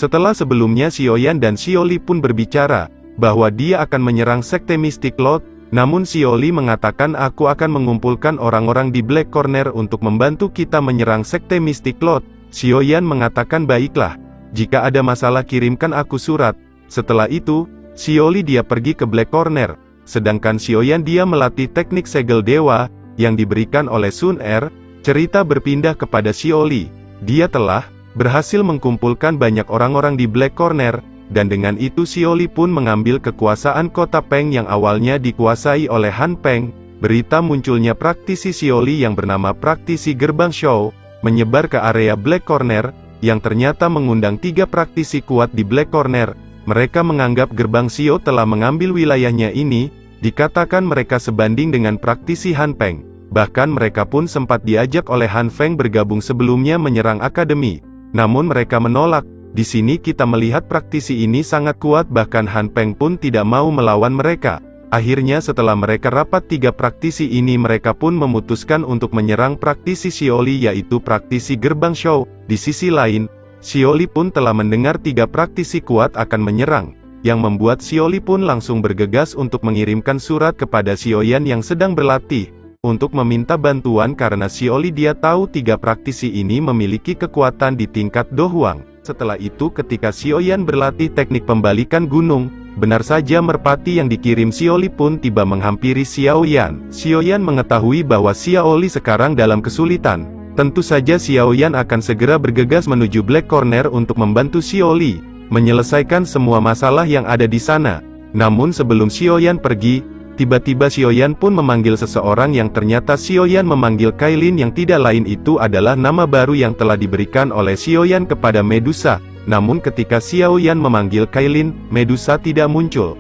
Setelah sebelumnya Xiaoyan dan Xiaoli pun berbicara, bahwa dia akan menyerang Sekte Mystic Lord, namun Xiaoli mengatakan aku akan mengumpulkan orang-orang di Black Corner untuk membantu kita menyerang Sekte Mystic Lord. Xiaoyan mengatakan baiklah, jika ada masalah kirimkan aku surat. Setelah itu, Xiaoli dia pergi ke Black Corner, sedangkan Xiaoyan dia melatih teknik segel dewa, yang diberikan oleh Sun Er. Cerita berpindah kepada Xiaoli, dia telah berhasil mengkumpulkan banyak orang-orang di Black Corner, dan dengan itu Xiaoli pun mengambil kekuasaan kota Peng yang awalnya dikuasai oleh Han Peng. Berita munculnya praktisi Xiaoli yang bernama praktisi Gerbang Shou, menyebar ke area Black Corner, yang ternyata mengundang 3 praktisi kuat di Black Corner. Mereka menganggap Gerbang Xiao telah mengambil wilayahnya ini, dikatakan mereka sebanding dengan praktisi Han Peng. Bahkan mereka pun sempat diajak oleh Han Feng bergabung sebelumnya menyerang akademi. Namun mereka menolak. Di sini kita melihat praktisi ini sangat kuat, bahkan Han Peng pun tidak mau melawan mereka. Akhirnya setelah mereka rapat 3 praktisi ini, mereka pun memutuskan untuk menyerang praktisi Xiaoli yaitu praktisi Gerbang Shou. Di sisi lain, Xiaoli pun telah mendengar 3 praktisi kuat akan menyerang, yang membuat Xiaoli pun langsung bergegas untuk mengirimkan surat kepada Xiaoyan yang sedang berlatih, untuk meminta bantuan karena Xiaoli dia tahu 3 praktisi ini memiliki kekuatan di tingkat Do Huang. Setelah itu ketika Xiaoyan berlatih teknik pembalikan gunung, benar saja merpati yang dikirim Xiaoli pun tiba menghampiri Xiaoyan. Xiaoyan mengetahui bahwa Xiaoli sekarang dalam kesulitan. Tentu saja Xiaoyan akan segera bergegas menuju Black Corner untuk membantu Xiaoli menyelesaikan semua masalah yang ada di sana. Namun sebelum Xiaoyan pergi, tiba-tiba Xiaoyan pun memanggil seseorang yang ternyata Xiaoyan memanggil Kailin yang tidak lain itu adalah nama baru yang telah diberikan oleh Xiaoyan kepada Medusa. Namun ketika Xiaoyan memanggil Kailin, Medusa tidak muncul.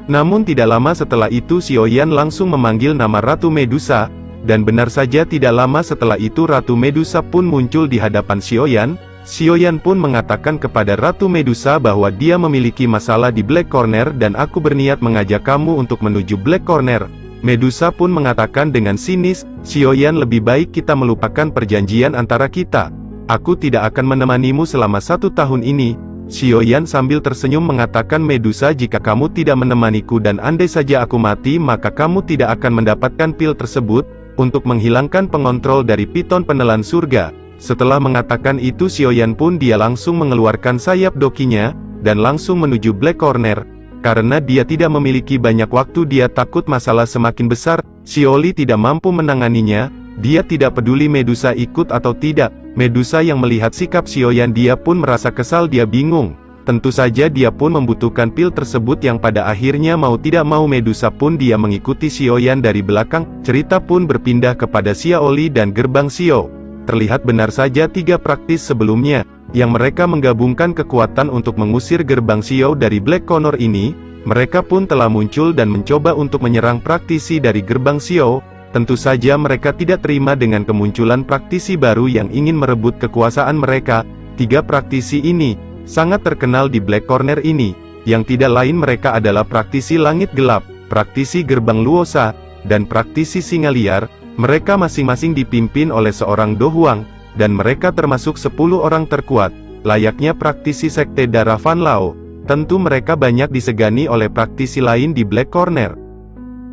Namun tidak lama setelah itu Xiaoyan langsung memanggil nama Ratu Medusa, dan benar saja tidak lama setelah itu Ratu Medusa pun muncul di hadapan Xiaoyan. Xiaoyan pun mengatakan kepada Ratu Medusa bahwa dia memiliki masalah di Black Corner dan aku berniat mengajak kamu untuk menuju Black Corner. Medusa pun mengatakan dengan sinis, Xiaoyan lebih baik kita melupakan perjanjian antara kita. Aku tidak akan menemanimu selama 1 tahun ini. Xiaoyan sambil tersenyum mengatakan Medusa jika kamu tidak menemaniku dan andai saja aku mati maka kamu tidak akan mendapatkan pil tersebut, untuk menghilangkan pengontrol dari piton penelan surga. Setelah mengatakan itu Xiaoyan pun dia langsung mengeluarkan sayap dokinya, dan langsung menuju Black Corner. Karena dia tidak memiliki banyak waktu, dia takut masalah semakin besar, Xiaoli tidak mampu menanganinya. Dia tidak peduli Medusa ikut atau tidak. Medusa yang melihat sikap Xiaoyan dia pun merasa kesal, dia bingung. Tentu saja dia pun membutuhkan pil tersebut yang pada akhirnya mau tidak mau Medusa pun dia mengikuti Xiaoyan dari belakang. Cerita pun berpindah kepada Xiaoli dan Gerbang Xiao. Terlihat benar saja 3 praktis sebelumnya, yang mereka menggabungkan kekuatan untuk mengusir Gerbang Xiao dari Black Corner ini. Mereka pun telah muncul dan mencoba untuk menyerang praktisi dari Gerbang Xiao. Tentu saja mereka tidak terima dengan kemunculan praktisi baru yang ingin merebut kekuasaan mereka. 3 praktisi ini sangat terkenal di Black Corner ini, yang tidak lain mereka adalah praktisi Langit Gelap, praktisi Gerbang Luosa, dan praktisi Singa Liar. Mereka masing-masing dipimpin oleh seorang Do Huang, dan mereka termasuk 10 orang terkuat, layaknya praktisi Sekte Darah Fan Lao. Tentu mereka banyak disegani oleh praktisi lain di Black Corner.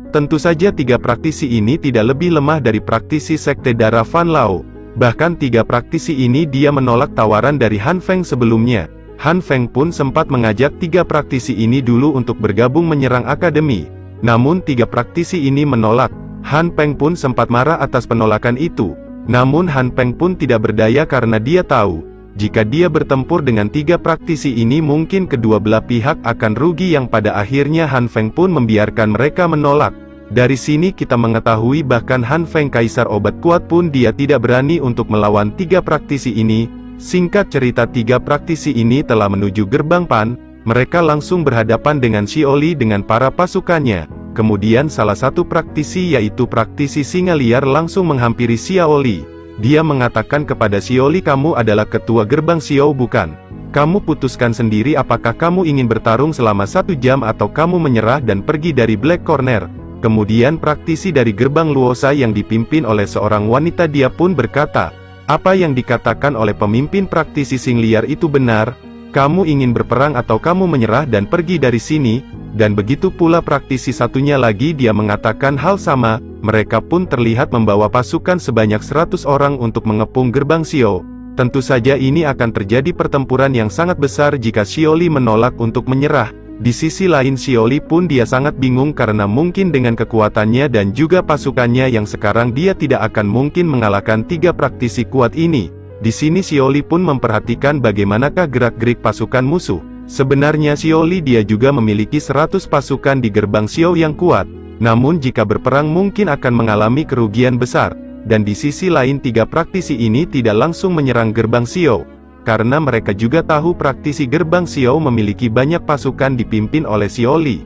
Tentu saja 3 praktisi ini tidak lebih lemah dari praktisi Sekte Darah Fan Lao. Bahkan 3 praktisi ini dia menolak tawaran dari Han Feng sebelumnya. Han Feng pun sempat mengajak 3 praktisi ini dulu untuk bergabung menyerang akademi. Namun 3 praktisi ini menolak. Han Peng pun sempat marah atas penolakan itu. Namun Han Peng pun tidak berdaya karena dia tahu, jika dia bertempur dengan 3 praktisi ini mungkin kedua belah pihak akan rugi, yang pada akhirnya Han Feng pun membiarkan mereka menolak. Dari sini kita mengetahui bahkan Han Feng Kaisar Obat Kuat pun dia tidak berani untuk melawan 3 praktisi ini. Singkat cerita 3 praktisi ini telah menuju Gerbang Pan. Mereka langsung berhadapan dengan Xiaoli dengan para pasukannya. Kemudian salah satu praktisi yaitu praktisi Singa Liar langsung menghampiri Xiaoli. Dia mengatakan kepada Xiaoli, kamu adalah ketua Gerbang Xiao bukan? Kamu putuskan sendiri apakah kamu ingin bertarung selama 1 jam atau kamu menyerah dan pergi dari Black Corner. Kemudian praktisi dari Gerbang Luosa yang dipimpin oleh seorang wanita dia pun berkata, apa yang dikatakan oleh pemimpin praktisi Sing Liar itu benar. Kamu ingin berperang atau kamu menyerah dan pergi dari sini? Dan begitu pula praktisi satunya lagi, dia mengatakan hal sama. Mereka pun terlihat membawa pasukan sebanyak 100 orang untuk mengepung gerbang Xiao. Tentu saja ini akan terjadi pertempuran yang sangat besar jika Xiaoli menolak untuk menyerah. Di sisi lain Xiaoli pun dia sangat bingung karena mungkin dengan kekuatannya dan juga pasukannya yang sekarang dia tidak akan mungkin mengalahkan 3 praktisi kuat ini. Di sini Xiaoli pun memperhatikan bagaimanakah gerak-gerik pasukan musuh. Sebenarnya Xiaoli dia juga memiliki 100 pasukan di gerbang Xiao yang kuat. Namun jika berperang mungkin akan mengalami kerugian besar. Dan di sisi lain 3 praktisi ini tidak langsung menyerang gerbang Xiao. Karena mereka juga tahu praktisi gerbang Xiao memiliki banyak pasukan dipimpin oleh Xiaoli.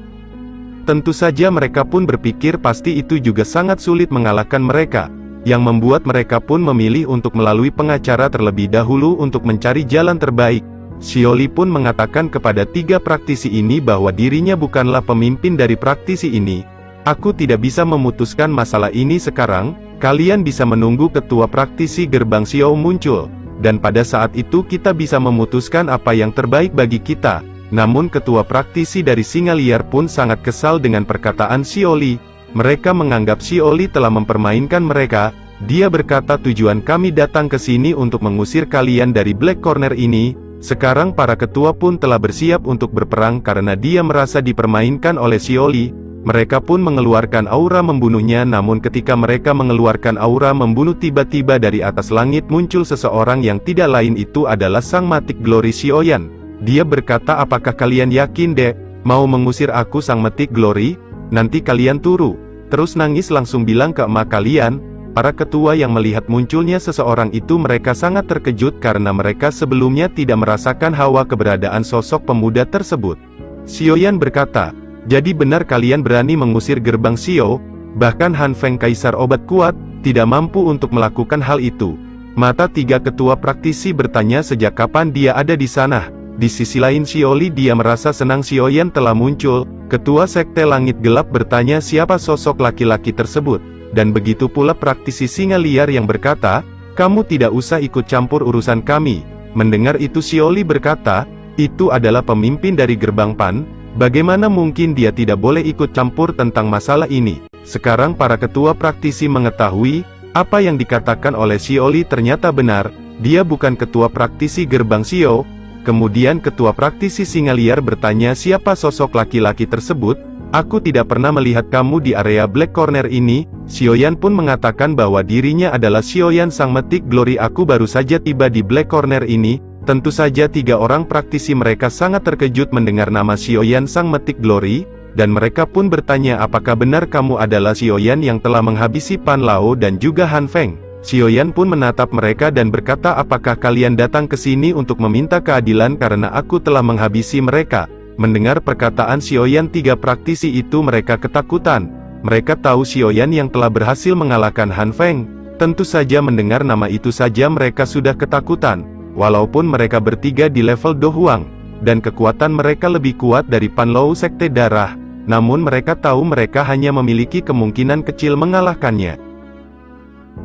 Tentu saja mereka pun berpikir pasti itu juga sangat sulit mengalahkan mereka. Yang membuat mereka pun memilih untuk melalui pengacara terlebih dahulu untuk mencari jalan terbaik. Xiaoli pun mengatakan kepada 3 praktisi ini bahwa dirinya bukanlah pemimpin dari praktisi ini. Aku tidak bisa memutuskan masalah ini sekarang, kalian bisa menunggu ketua praktisi gerbang Xiao muncul. Dan pada saat itu kita bisa memutuskan apa yang terbaik bagi kita. Namun ketua praktisi dari Singa Liar pun sangat kesal dengan perkataan Xiaoli. Mereka menganggap Xiaoli telah mempermainkan mereka. Dia berkata tujuan kami datang ke sini untuk mengusir kalian dari Black Corner ini. Sekarang para ketua pun telah bersiap untuk berperang karena dia merasa dipermainkan oleh Xiaoli. Mereka pun mengeluarkan aura membunuhnya, namun ketika mereka mengeluarkan aura membunuh tiba-tiba dari atas langit muncul seseorang yang tidak lain itu adalah Sang Matik Glory Xiaoyan. Dia berkata apakah kalian yakin dek, mau mengusir aku Sang Matik Glory? Nanti kalian turu. Terus nangis langsung bilang ke emak kalian. Para ketua yang melihat munculnya seseorang itu mereka sangat terkejut karena mereka sebelumnya tidak merasakan hawa keberadaan sosok pemuda tersebut. Xiaoyan berkata, jadi benar kalian berani mengusir gerbang Xiao? Bahkan Han Feng Kaisar obat kuat, tidak mampu untuk melakukan hal itu. Mata 3 ketua praktisi bertanya sejak kapan dia ada di sana. Di sisi lain Xiaoli dia merasa senang Xiaoyan telah muncul. Ketua Sekte Langit Gelap bertanya siapa sosok laki-laki tersebut. Dan begitu pula praktisi Singa Liar yang berkata, kamu tidak usah ikut campur urusan kami. Mendengar itu Xiaoli berkata, itu adalah pemimpin dari gerbang Pan. Bagaimana mungkin dia tidak boleh ikut campur tentang masalah ini. Sekarang para ketua praktisi mengetahui, apa yang dikatakan oleh Xiaoli ternyata benar. Dia bukan ketua praktisi gerbang Xiao. Kemudian ketua praktisi Singa Liar bertanya siapa sosok laki-laki tersebut. Aku tidak pernah melihat kamu di area Black Corner ini. Xiaoyan pun mengatakan bahwa dirinya adalah Xiaoyan Sang Matik Glory. Aku baru saja tiba di Black Corner ini. Tentu saja 3 orang praktisi mereka sangat terkejut mendengar nama Xiaoyan Sang Matik Glory. Dan mereka pun bertanya apakah benar kamu adalah Xiaoyan yang telah menghabisi Pan Lao dan juga Han Feng. Xiaoyan pun menatap mereka dan berkata apakah kalian datang ke sini untuk meminta keadilan karena aku telah menghabisi mereka. Mendengar perkataan Xiaoyan 3 praktisi itu mereka ketakutan. Mereka tahu Xiaoyan yang telah berhasil mengalahkan Han Feng. Tentu saja mendengar nama itu saja mereka sudah ketakutan. Walaupun mereka bertiga di level Do Huang. Dan kekuatan mereka lebih kuat dari Pan Lao Sekte Darah. Namun mereka tahu mereka hanya memiliki kemungkinan kecil mengalahkannya.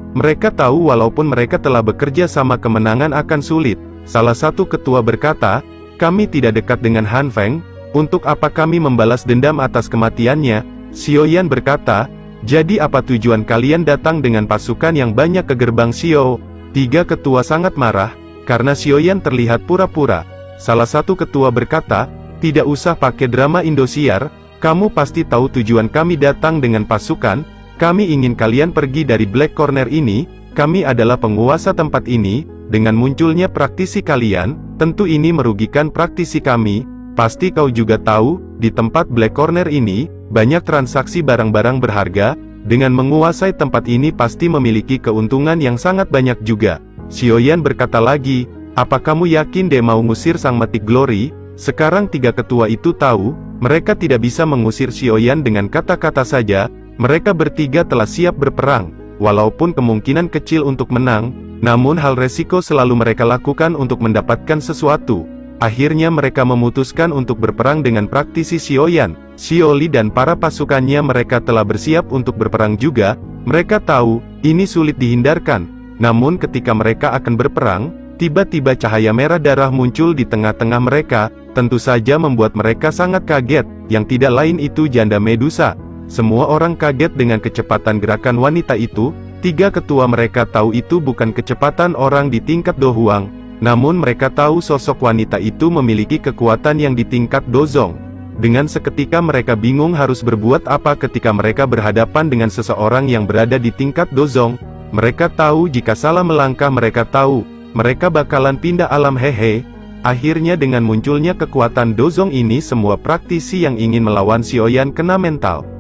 Mereka tahu walaupun mereka telah bekerja sama kemenangan akan sulit. Salah satu ketua berkata, kami tidak dekat dengan Han Feng, untuk apa kami membalas dendam atas kematiannya? Xiaoyan berkata, jadi apa tujuan kalian datang dengan pasukan yang banyak ke gerbang Xiao? 3 ketua sangat marah, karena Xiaoyan terlihat pura-pura. Salah satu ketua berkata, tidak usah pakai drama Indosiar, kamu pasti tahu tujuan kami datang dengan pasukan. Kami ingin kalian pergi dari Black Corner ini. Kami adalah penguasa tempat ini. Dengan munculnya praktisi kalian, tentu ini merugikan praktisi kami. Pasti kau juga tahu, di tempat Black Corner ini, banyak transaksi barang-barang berharga. Dengan menguasai tempat ini pasti memiliki keuntungan yang sangat banyak juga. Xiaoyan berkata lagi, apa kamu yakin dia mau ngusir Sang Matik Glory? Sekarang 3 ketua itu tahu, mereka tidak bisa mengusir Xiaoyan dengan kata-kata saja. Mereka bertiga telah siap berperang, walaupun kemungkinan kecil untuk menang, namun hal resiko selalu mereka lakukan untuk mendapatkan sesuatu. Akhirnya mereka memutuskan untuk berperang dengan praktisi Xiaoyan. Xiaoli dan para pasukannya mereka telah bersiap untuk berperang juga. Mereka tahu, ini sulit dihindarkan. Namun ketika mereka akan berperang, Tiba-tiba cahaya merah darah muncul di tengah-tengah mereka, tentu saja membuat mereka sangat kaget, yang tidak lain itu janda Medusa. Semua orang kaget dengan kecepatan gerakan wanita itu. Tiga ketua mereka tahu itu bukan kecepatan orang di tingkat Do Huang, namun mereka tahu sosok wanita itu memiliki kekuatan yang di tingkat Dozong. Dengan seketika mereka bingung harus berbuat apa ketika mereka berhadapan dengan seseorang yang berada di tingkat Dozong. Mereka tahu jika salah melangkah mereka tahu, mereka bakalan pindah alam hehe. Akhirnya dengan munculnya kekuatan Dozong ini semua praktisi yang ingin melawan Xiaoyan kena mental.